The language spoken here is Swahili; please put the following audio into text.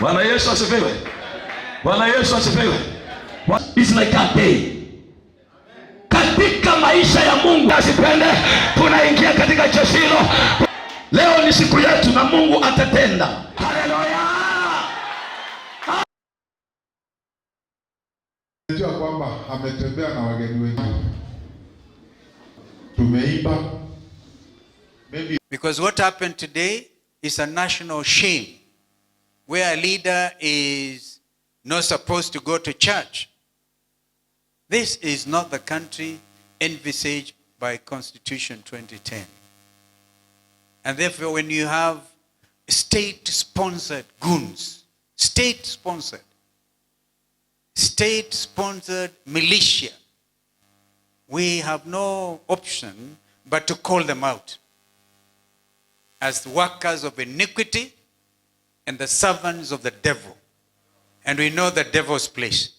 Bwana Yesu asifiwe. Bwana Yesu asifiwe. It's like a day. Katika maisha ya Mungu asipende, tunaingia katika jeshi hilo. Leo ni siku yetu na Mungu atatenda. Haleluya. Najua kwamba ametembea na wageni wengi. Tumeimba. Because what happened today is a national shame, where a leader is not supposed to go to church. This is not the country envisaged by Constitution 2010. And therefore, when you have state-sponsored goons, state-sponsored militia, we have no option but to call them out as workers of iniquity and the servants of the devil. And we know the devil's place.